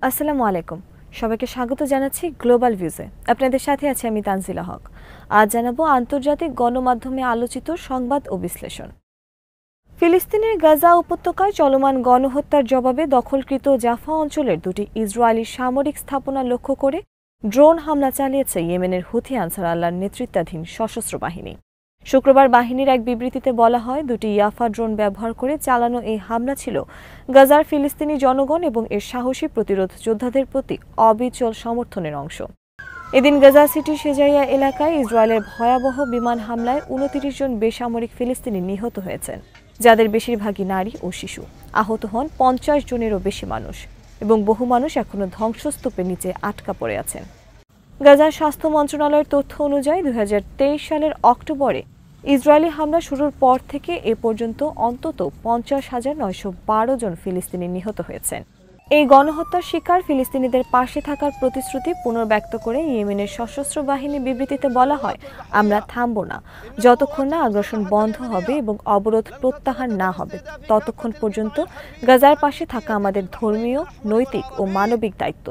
আসসালামু আলাইকুম। সবাইকে স্বাগত জানাচ্ছি গ্লোবাল ভিউজে। আপনাদের সাথে আছি আমি তানজিলা হক। আজ জানাবো আন্তর্জাতিক গণমাধ্যমে আলোচিত সংবাদ ও বিশ্লেষণ। ফিলিস্তিনের গাজা উপত্যকায় চলমান গণহত্যার জবাবে দখলকৃত জাফা অঞ্চলের দুটি ইসরায়েলি সামরিক স্থাপনা লক্ষ্য করে ড্রোন হামলা চালিয়েছে ইয়েমেনের হুথি আনসার আল্লাহর নেতৃত্বাধীন সশস্ত্র বাহিনী। শুক্রবার বাহিনীর এক বিবৃতিতে বলা হয়, দুটি ইয়াফা ড্রোন ব্যবহার করে চালানো এই হামলা ছিল গাজার ফিলিস্তিনি জনগণ এবং এর সাহসী প্রতিরোধ যোদ্ধাদের প্রতি অবিচল সমর্থনের অংশ। এদিন গাজা সিটির সেজাইয়া এলাকায় ইসরায়েলের ভয়াবহ বিমান হামলায় ২৯ জন বেসামরিক ফিলিস্তিনি নিহত হয়েছেন, যাদের বেশিরভাগই নারী ও শিশু। আহত হন ৫০ জনেরও বেশি মানুষ এবং বহু মানুষ এখনও ধ্বংসস্তূপের নিচে আটকা পড়ে আছেন। গাজার স্বাস্থ্য মন্ত্রণালয়ের তথ্য অনুযায়ী ২০২৩ সালের অক্টোবরে ইসরায়েলি হামলা শুরুর পর থেকে এ পর্যন্ত অন্তত ৫০,৯১২ জন ফিলিস্তিনি নিহত হয়েছেন। এই গণহত্যার শিকার ফিলিস্তিনিদের পাশে থাকার প্রতিশ্রুতি পুনর্ব্যক্ত করে ইয়েমেনের সশস্ত্র বাহিনীর বিবৃতিতে বলা হয়, আমরা থামব না যতক্ষণ না আগ্রাসন বন্ধ হবে এবং অবরোধ প্রত্যাহার না হবে, ততক্ষণ পর্যন্ত গাজার পাশে থাকা আমাদের ধর্মীয়, নৈতিক ও মানবিক দায়িত্ব।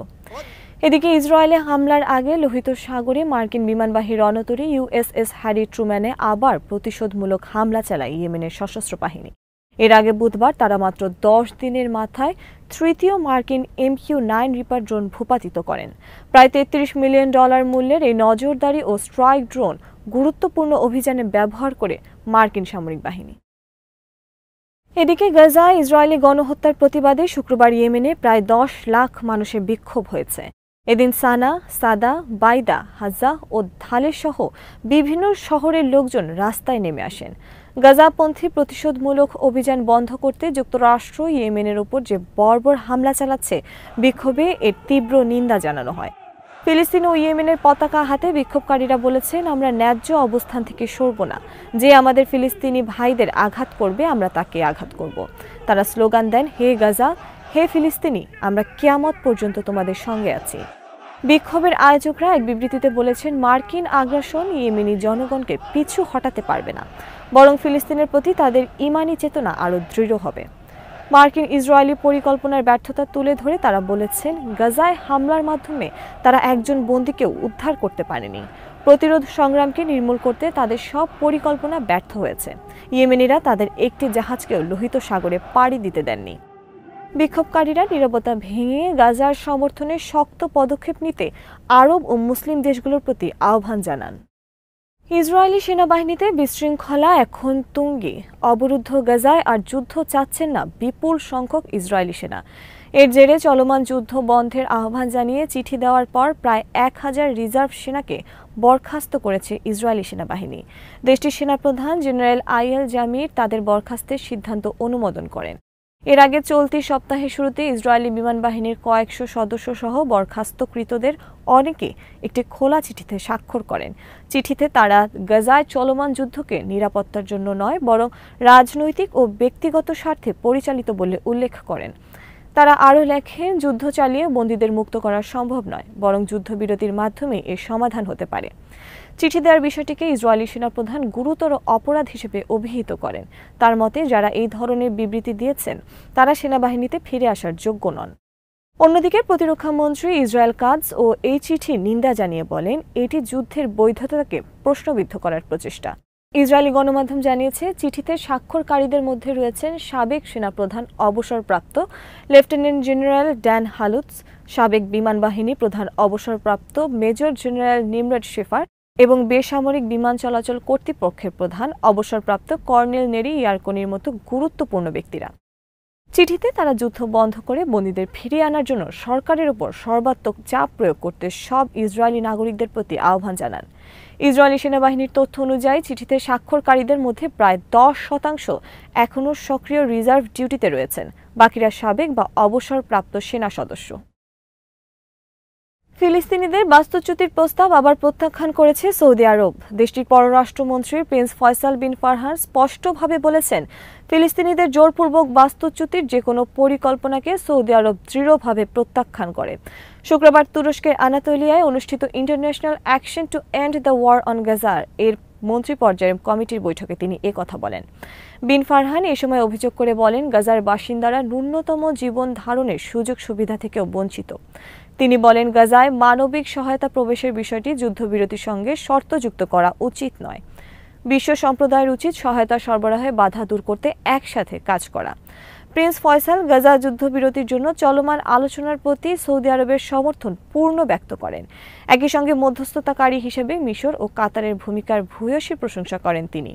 এদিকে ইসরায়েলে হামলার আগে লোহিত সাগরে মার্কিন বিমানবাহী রণতরী ইউএসএস হ্যারি ট্রুম্যানে আবার প্রতিশোধমূলক হামলা চালায় ইয়েমেনের সশস্ত্র বাহিনী। এর আগে বুধবার তারা মাত্র ১০ দিনের মাথায় তৃতীয় মার্কিন MQ-9 রিপার ড্রোন ভূপাতিত করেন। প্রায় $৩৩ মিলিয়ন মূল্যের এই নজরদারি ও স্ট্রাইক ড্রোন গুরুত্বপূর্ণ অভিযানে ব্যবহার করে মার্কিন সামরিক বাহিনী। এদিকে গাজায় ইসরায়েলি গণহত্যার প্রতিবাদে শুক্রবার ইয়েমেনে প্রায় ১০ লাখ মানুষের বিক্ষোভ হয়েছে। এদিন সানা, সাদা, বাইদা, হাজা ও ধালে সহ বিভিন্ন শহরের লোকজন রাস্তায় নেমে আসেন। গাজাপন্থী প্রতিশোধমূলক অভিযান বন্ধ করতে যুক্তরাষ্ট্র ইয়েমেনের উপর যে বর্বর হামলা চালাচ্ছে, বিক্ষোভে এর তীব্র নিন্দা জানানো হয়। ফিলিস্তিন ও ইয়েমেনের পতাকা হাতে বিক্ষোভকারীরা বলেছেন, আমরা ন্যায্য অবস্থান থেকে সরব না। যে আমাদের ফিলিস্তিনি ভাইদের আঘাত করবে, আমরা তাকে আঘাত করব। তারা স্লোগান দেন, হে গাজা, হে ফিলিস্তিনি, আমরা কিয়ামত পর্যন্ত তোমাদের সঙ্গে আছি। বিক্ষোভের আয়োজকরা এক বিবৃতিতে বলেছেন, মার্কিন আগ্রাসন ইয়েমেনি জনগণকে পিছু হটাতে পারবে না, বরং ফিলিস্তিনের প্রতি তাদের ঈমানি চেতনা আরও দৃঢ় হবে। মার্কিন ইসরায়েলি পরিকল্পনার ব্যর্থতা তুলে ধরে তারা বলেছেন, গাজায় হামলার মাধ্যমে তারা একজন বন্দীকেও উদ্ধার করতে পারেনি। প্রতিরোধ সংগ্রামকে নির্মূল করতে তাদের সব পরিকল্পনা ব্যর্থ হয়েছে। ইয়েমেনিরা তাদের একটি জাহাজকেও লোহিত সাগরে পাড়ি দিতে দেননি। বিক্ষোভকারীরা নীরবতা ভেঙে গাজার সমর্থনে শক্ত পদক্ষেপ নিতে আরব ও মুসলিম দেশগুলোর প্রতি আহ্বান জানান। ইসরায়েলি সেনাবাহিনীতে বিশৃঙ্খলা এখন তুঙ্গে। অবরুদ্ধ গাজায় আর যুদ্ধ চাচ্ছেন না বিপুল সংখ্যক ইসরায়েলি সেনা। এর জেরে চলমান যুদ্ধ বন্ধের আহ্বান জানিয়ে চিঠি দেওয়ার পর প্রায় ১,০০০ রিজার্ভ সেনাকে বরখাস্ত করেছে ইসরায়েলি সেনাবাহিনী। দেশটির সেনাপ্রধান জেনারেল আইয়েল জামির তাদের বরখাস্তের সিদ্ধান্ত অনুমোদন করেন। এর আগে চলতি সপ্তাহের শুরুতে ইসরায়েলি বিমান বাহিনীর কয়েকশো সদস্য সহ বরখাস্তকৃতদের অনেকে একটি খোলা চিঠিতে স্বাক্ষর করেন। চিঠিতে তারা গাজায় চলমান যুদ্ধকে নিরাপত্তার জন্য নয়, বরং রাজনৈতিক ও ব্যক্তিগত স্বার্থে পরিচালিত বলে উল্লেখ করেন। তারা আরও লেখেন, যুদ্ধ চালিয়ে বন্দীদের মুক্ত করা সম্ভব নয়, বরং যুদ্ধবিরতির মাধ্যমে এর সমাধান হতে পারে। চিঠি দেওয়ার বিষয়টিকে ইসরায়েলি সেনাপ্রধান গুরুতর অপরাধ হিসেবে অভিহিত করেন। তার মতে, যারা এই ধরনের বিবৃতি দিয়েছেন তারা সেনাবাহিনীতে ফিরে আসার যোগ্য নন। অন্যদিকে প্রতিরক্ষা মন্ত্রী ইসরায়েল কাটজ ও এই চিঠির নিন্দা জানিয়ে বলেন, এটি যুদ্ধের বৈধতাকে প্রশ্নবিদ্ধ করার প্রচেষ্টা। ইসরায়েলি গণমাধ্যম জানিয়েছে, চিঠিতে স্বাক্ষরকারীদের মধ্যে রয়েছেন সাবেক সেনাপ্রধান অবসরপ্রাপ্ত লেফটেন্যান্ট জেনারেল ড্যান হালুৎস, সাবেক বিমান বাহিনী প্রধান অবসরপ্রাপ্ত মেজর জেনারেল নিমরত শেফার এবং বেসামরিক বিমান চলাচল কর্তৃপক্ষের প্রধান অবসরপ্রাপ্ত কর্নেল নেরি ইয়ারকনির মতো গুরুত্বপূর্ণ ব্যক্তিরা। চিঠিতে তারা যুদ্ধ বন্ধ করে বন্দীদের ফিরিয়ে আনার জন্য সরকারের উপর সর্বাত্মক চাপ প্রয়োগ করতে সব ইসরায়েলি নাগরিকদের প্রতি আহ্বান জানান। ইসরায়েলি সেনাবাহিনীর তথ্য অনুযায়ী চিঠিতে স্বাক্ষরকারীদের মধ্যে প্রায় ১০% এখনও সক্রিয় রিজার্ভ ডিউটিতে রয়েছেন, বাকিরা সাবেক বা অবসরপ্রাপ্ত সেনা সদস্য। ফিলিস্তিনিদের বাস্তুচ্যুতির প্রস্তাব আবার প্রত্যাখ্যান করেছে সৌদি আরব। দেশটির পররাষ্ট্রমন্ত্রী প্রিন্স ফয়সাল বিন ফারহান স্পষ্টভাবে বলেছেন, ফিলিস্তিনিদের জোরপূর্বক বাস্তুচ্যুতির যে কোনো পরিকল্পনাকে সৌদি আরব দৃঢ়ভাবে প্রত্যাখ্যান করে। শুক্রবার তুরস্কের আনাতোলিয়ায় অনুষ্ঠিত international action to end the war on Gaza এর মন্ত্রী পর্যায়ের কমিটির বৈঠকে তিনি কথা বলেন। বিন ফারহান এ সময় অভিযোগ করে বলেন, গাজার বাসিন্দারা ন্যূনতম জীবন ধারণের সুযোগ সুবিধা থেকেও বঞ্চিত। তিনি বলেন, গাজায় মানবিক সহায়তা প্রবেশের বিষয়টি যুদ্ধবিরতির সঙ্গে শর্তযুক্ত করা উচিত নয়। বিশ্ব সম্প্রদায়ের উচিত সহায়তা সরবরাহে বাধা দূর করতে একসাথে কাজ করা। প্রিন্স ফয়সাল গাজা যুদ্ধবিরতির জন্য চলমান আলোচনার প্রতি সৌদি আরবের সমর্থন পূর্ণ ব্যক্ত করেন। একই সঙ্গে মধ্যস্থতাকারী হিসেবে মিশর ও কাতারের ভূমিকার ভূয়সী প্রশংসা করেন তিনি।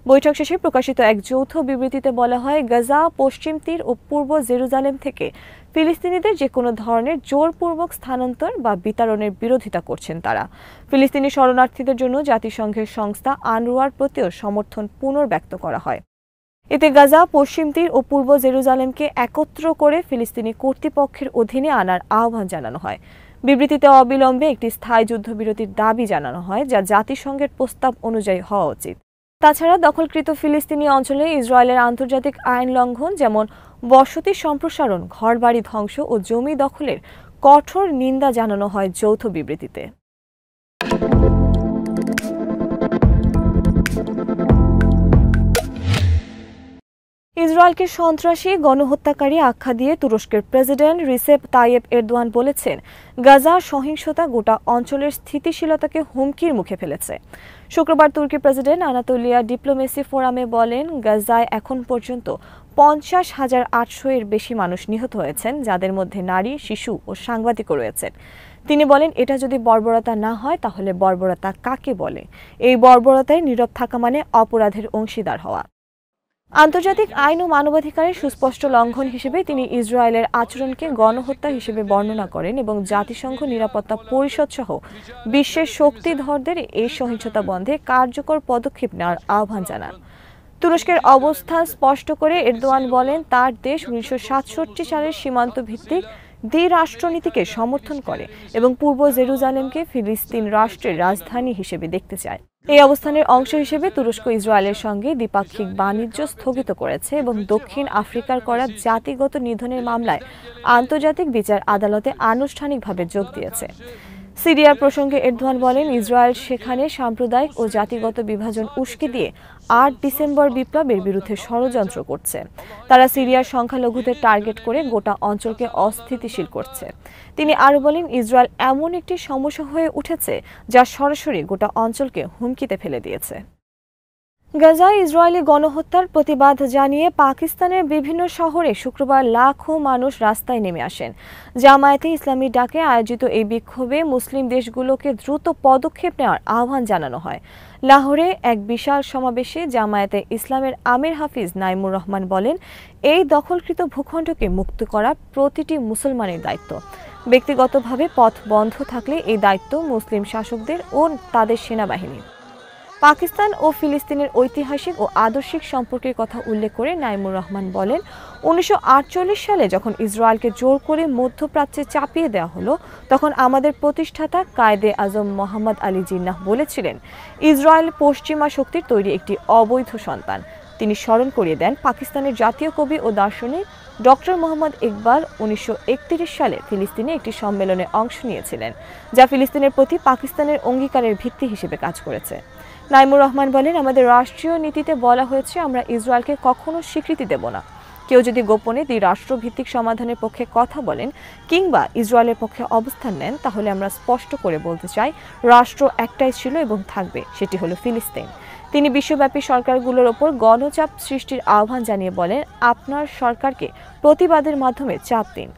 বৈঠক শেষে প্রকাশিত এক যৌথ বিবৃতিতে বলা হয়, গাজা, পশ্চিম তীর ও পূর্ব জেরুজালেম থেকে ফিলিস্তিনিদের যে কোনো ধরনের জোরপূর্বক স্থানান্তর বা বিতাড়নের বিরোধিতা করছেন তারা। ফিলিস্তিনি শরণার্থীদের জন্য জাতিসংঘের সংস্থা আনরুয়ার প্রতিও সমর্থন পুনর্ব্যক্ত করা হয়। এতে গাজা, পশ্চিম তীর ও পূর্ব জেরুজালেমকে একত্র করে ফিলিস্তিনি কর্তৃপক্ষের অধীনে আনার আহ্বান জানানো হয়। বিবৃতিতে অবিলম্বে একটি স্থায়ী যুদ্ধবিরতির দাবি জানানো হয়, যা জাতিসংঘের প্রস্তাব অনুযায়ী হওয়া উচিত। তাছাড়া দখলকৃত ফিলিস্তিনি অঞ্চলে ইসরায়েলের আন্তর্জাতিক আইন লঙ্ঘন, যেমন বসতি সম্প্রসারণ, ঘরবাড়ি ধ্বংস ও জমি দখলের কঠোর নিন্দা জানানো হয় যৌথ বিবৃতিতে। ইসরায়েলকে সন্ত্রাসী, গণহত্যাকারী আখ্যা দিয়ে তুরস্কের প্রেসিডেন্ট রিসেপ তাইয়েপ এরদোয়ান বলেছেন, গাজা সহিংসতা গোটা অঞ্চলের স্থিতিশীলতাকে হুমকির মুখে ফেলেছে। শুক্রবার তুর্কি প্রেসিডেন্ট আনাতোলিয়া ডিপ্লোমেসি ফোরামে বলেন, গাজায় এখন পর্যন্ত 50,800 এর বেশি মানুষ নিহত হয়েছেন, যাদের মধ্যে নারী, শিশু ও সাংবাদিকও রয়েছেন। তিনি বলেন, এটা যদি বর্বরতা না হয় তাহলে বর্বরতা কাকে বলে? এই বর্বরতায় নীরব থাকা মানে অপরাধের অংশীদার হওয়া। আন্তর্জাতিক আইন ও মানবাধিকারের সুস্পষ্ট লঙ্ঘন হিসেবে তিনি ইসরায়েলের আচরণকে গণহত্যা হিসেবে বর্ণনা করেন এবং জাতিসংঘ নিরাপত্তা পরিষদ সহ বিশ্বের শক্তিধরদের এই সহিংসতা বন্ধে কার্যকর পদক্ষেপ নেওয়ার আহ্বান জানান। তুরস্কের অবস্থান স্পষ্ট করে এরদোয়ান বলেন, তার দেশ 1967 সালের সীমান্ত ভিত্তিক দ্বিরাষ্ট্রনীতিকে সমর্থন করে এবং পূর্ব জেরুজালেমকে ফিলিস্তিন রাষ্ট্রের রাজধানী হিসেবে দেখতে চায়। এই অবস্থানের অংশ হিসেবে তুরস্ক ইসরায়েলের সঙ্গে দ্বিপাক্ষিক বাণিজ্য স্থগিত করেছে এবং দক্ষিণ আফ্রিকার করা জাতিগত নিধনের মামলায় আন্তর্জাতিক বিচার আদালতে আনুষ্ঠানিকভাবে যোগ দিয়েছে। সিরিয়ার প্রসঙ্গে এরদোয়ান বলেন, ইসরায়েল সেখানে সাম্প্রদায়িক ও জাতিগত বিভাজন উস্কে দিয়ে 8 ডিসেম্বর বিপ্লবের বিরুদ্ধে ষড়যন্ত্র করছে। তারা সিরিয়ার সংখ্যালঘুদের টার্গেট করে গোটা অঞ্চলকে অস্থিতিশীল করছে। তিনি আরও বলেন, ইসরায়েল এমন একটি সমস্যা হয়ে উঠেছে যা সরাসরি গোটা অঞ্চলকে হুমকিতে ফেলে দিয়েছে। গাজায় ইসরায়েলি গণহত্যার প্রতিবাদ জানিয়ে পাকিস্তানের বিভিন্ন শহরে শুক্রবার লাখো মানুষ রাস্তায় নেমে আসেন। জামায়াতে ইসলামী ডাকে আয়োজিত এই বিক্ষোভে মুসলিম দেশগুলোকে দ্রুত পদক্ষেপ নেওয়ার আহ্বান জানানো হয়। লাহোরে এক বিশাল সমাবেশে জামায়াতে ইসলামের আমির হাফিজ নাইমুর রহমান বলেন, এই দখলকৃত ভূখণ্ডকে মুক্ত করা প্রতিটি মুসলমানের দায়িত্ব। ব্যক্তিগতভাবে পথ বন্ধ থাকলে এই দায়িত্ব মুসলিম শাসকদের ও তাদের সেনাবাহিনী। পাকিস্তান ও ফিলিস্তিনের ঐতিহাসিক ও আদর্শিক সম্পর্কের কথা উল্লেখ করে নাইমুর রহমান বলেন, 1948 সালে যখন ইসরায়েলকে জোর করে মধ্যপ্রাচ্যে চাপিয়ে দেওয়া হলো, তখন আমাদের প্রতিষ্ঠাতা কায়েদে আজম মোহাম্মদ আলী জিন্নাহ বলেছিলেন, ইসরায়েল পশ্চিমা শক্তির তৈরি একটি অবৈধ সন্তান। তিনি স্মরণ করিয়ে দেন, পাকিস্তানের জাতীয় কবি ও দার্শনিক ডক্টর মোহাম্মদ ইকবাল 1931 সালে ফিলিস্তিনে একটি সম্মেলনে অংশ নিয়েছিলেন, যা ফিলিস্তিনের প্রতি পাকিস্তানের অঙ্গীকারের ভিত্তি হিসেবে কাজ করেছে। নাইমুর রহমান বলেন, আমাদের রাষ্ট্রীয় নীতিতে বলা হয়েছে আমরা ইসরায়েলকে কখনো স্বীকৃতি দেব না। কেউ যদি গোপনে দ্বিরাষ্ট্রভিত্তিক সমাধানের পক্ষে কথা বলেন কিংবা ইসরায়েলের পক্ষে অবস্থান নেন, তাহলে আমরা স্পষ্ট করে বলতে চাই, রাষ্ট্র একটাই ছিল এবং থাকবে, সেটি হলো ফিলিস্তিন। তিনি বিশ্বব্যাপী সরকারগুলোর ওপর গণচাপ সৃষ্টির আহ্বান জানিয়ে বলেন, আপনার সরকারকে প্রতিবাদের মাধ্যমে চাপ দিন।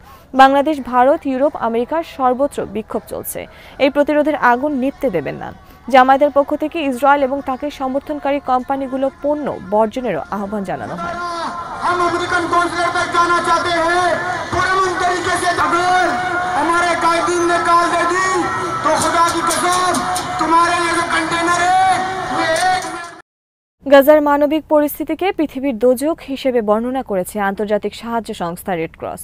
বাংলাদেশ, ভারত, ইউরোপ, আমেরিকার সর্বত্র বিক্ষোভ চলছে। এই প্রতিরোধের আগুন নিভতে দেবেন না। জামায়াতের পক্ষ থেকে ইসরায়েল এবং তাকে সমর্থনকারী কোম্পানিগুলো পণ্য বর্জনেরও আহ্বান জানানো হয়। গাজার মানবিক পরিস্থিতিকে পৃথিবীর দোজক হিসেবে বর্ণনা করেছে আন্তর্জাতিক সাহায্য সংস্থা রেড ক্রস।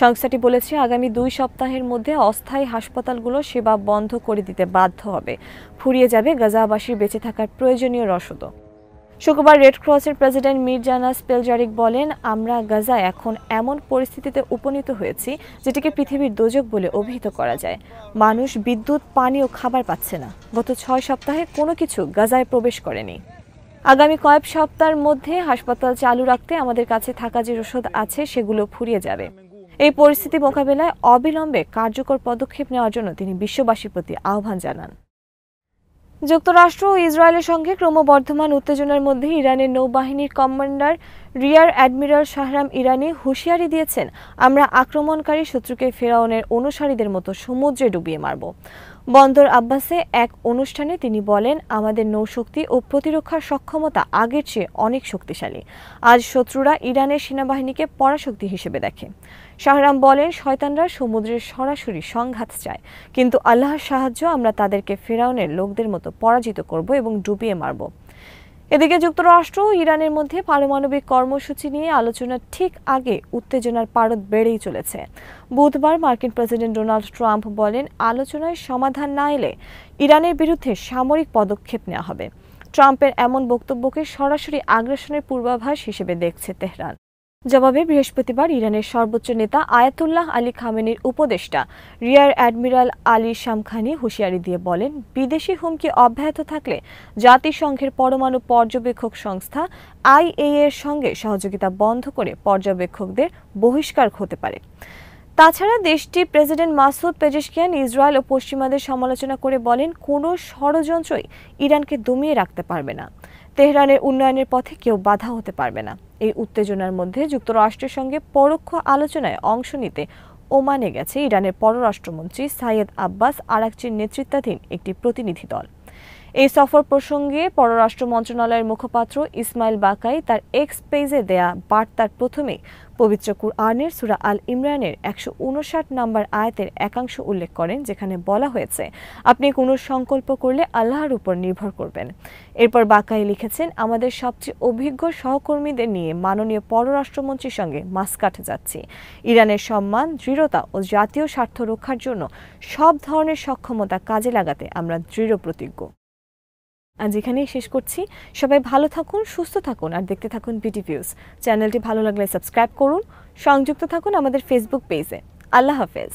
সংস্থাটি বলেছে, আগামী 2 সপ্তাহের মধ্যে অস্থায়ী হাসপাতালগুলো সেবা বন্ধ করে দিতে বাধ্য হবে। ফুরিয়ে যাবে গাজাবাসীর বেঁচে থাকার প্রয়োজনীয় রসদ। শুক্রবার রেড ক্রসের প্রেসিডেন্ট মির্জানা স্পেলজারিক বলেন, আমরা গাজায় এখন এমন পরিস্থিতিতে উপনীত হয়েছি যেটিকে পৃথিবীর দোজক বলে অভিহিত করা যায়। মানুষ বিদ্যুৎ, পানি ও খাবার পাচ্ছে না। গত 6 সপ্তাহে কোনো কিছু গাজায় প্রবেশ করেনি। আগামী কয়েক সপ্তাহের মধ্যে হাসপাতাল চালু রাখতে আমাদের কাছে থাকা যে ওষুধ আছে সেগুলো ফুরিয়ে যাবে। এই পরিস্থিতি মোকাবেলায় অবিলম্বে কার্যকর পদক্ষেপ নেওয়ার জন্য তিনি বিশ্ববাসীর প্রতি আহ্বান জানান। যুক্তরাষ্ট্র ও ইসরায়েলের সঙ্গে ক্রমবর্ধমান উত্তেজনার মধ্যে ইরানের নৌবাহিনীর কমান্ডার রিয়ার অ্যাডমিরাল শাহরাম ইরানি হুঁশিয়ারি দিয়েছেন, আমরা আক্রমণকারী শত্রুকে ফেরাউনের অনুসারীদের মতো সমুদ্রে ডুবিয়ে মারব। বন্দর আব্বাসে এক অনুষ্ঠানে তিনি বলেন, আমাদের নৌশক্তি ও প্রতিরক্ষার সক্ষমতা আগের চেয়ে অনেক শক্তিশালী। আজ শত্রুরা ইরানের সেনাবাহিনীকে পরাশক্তি হিসেবে দেখে। শাহরাম বলেন, শয়তানরা সমুদ্রের সরাসরি সংঘাত চায়, কিন্তু আল্লাহর সাহায্য আমরা তাদেরকে ফেরাউনের লোকদের মতো পরাজিত করব এবং ডুবিয়ে মারব। এদিকে যুক্তরাষ্ট্র ও ইরানের মধ্যে পারমাণবিক কর্মসূচি নিয়ে আলোচনার ঠিক আগে উত্তেজনার পারদ বেড়েই চলেছে। বুধবার মার্কিন প্রেসিডেন্ট ডোনাল্ড ট্রাম্প বলেন, আলোচনায় সমাধান না এলে ইরানের বিরুদ্ধে সামরিক পদক্ষেপ নেওয়া হবে। ট্রাম্পের এমন বক্তব্যকে সরাসরি আগ্রাসনের পূর্বাভাস হিসেবে দেখছে তেহরান। জবাবে বৃহস্পতিবার ইরানের সর্বোচ্চ নেতা আয়াতুল্লাহ আলী খামেনির উপদেষ্টা রিয়ার অ্যাডমিরাল আলী শামখানি হুঁশিয়ারি দিয়ে বলেন, বিদেশি হুমকি অব্যাহত থাকলে জাতিসংঘের পরমাণু পর্যবেক্ষক সংস্থা IAEA এর সঙ্গে সহযোগিতা বন্ধ করে পর্যবেক্ষকদের বহিষ্কার হতে পারে। তাছাড়া দেশটির প্রেসিডেন্ট মাসুদ পেজেশকিয়ান ইসরায়েল ও পশ্চিমাদের সমালোচনা করে বলেন, কোনো ষড়যন্ত্রই ইরানকে দমিয়ে রাখতে পারবে না। তেহরানের উন্নয়নের পথে কেউ বাধা হতে পারবে না। এই উত্তেজনার মধ্যে যুক্তরাষ্ট্রের সঙ্গে পরোক্ষ আলোচনায় অংশ নিতে ওমানে গেছে ইরানের পররাষ্ট্রমন্ত্রী সাইয়েদ আব্বাস আরাকচির নেতৃত্বাধীন একটি প্রতিনিধি দল। এই সফর প্রসঙ্গে পররাষ্ট্র মন্ত্রণালয়ের মুখপাত্র ইসমাইল বাকাই তার এক্স পেজে দেয়া বার্তার প্রথমে পবিত্র কুরআনের সূরা আল ইমরানের 159 নম্বর আয়াতের একাংশ উল্লেখ করেন, যেখানে বলা হয়েছে, আপনি কোনো সংকল্প করলে আল্লাহর উপর নির্ভর করবেন। এরপর বাকাই লিখেছেন, আমাদের সবচেয়ে অভিজ্ঞ সহকর্মীদের নিয়ে মাননীয় পররাষ্ট্রমন্ত্রীর সঙ্গে মাস্কাট যাচ্ছি। ইরানের সম্মান, দৃঢ়তা ও জাতীয় স্বার্থ রক্ষার জন্য সব ধরনের সক্ষমতা কাজে লাগাতে আমরা দৃঢ় প্রতিজ্ঞ। আজ এখানেই শেষ করছি। সবাই ভালো থাকুন, সুস্থ থাকুন আর দেখতে থাকুন বিডি ভিউজ। চ্যানেলটি ভালো লাগলে সাবস্ক্রাইব করুন। সংযুক্ত থাকুন আমাদের ফেসবুক পেজে। আল্লাহ হাফেজ।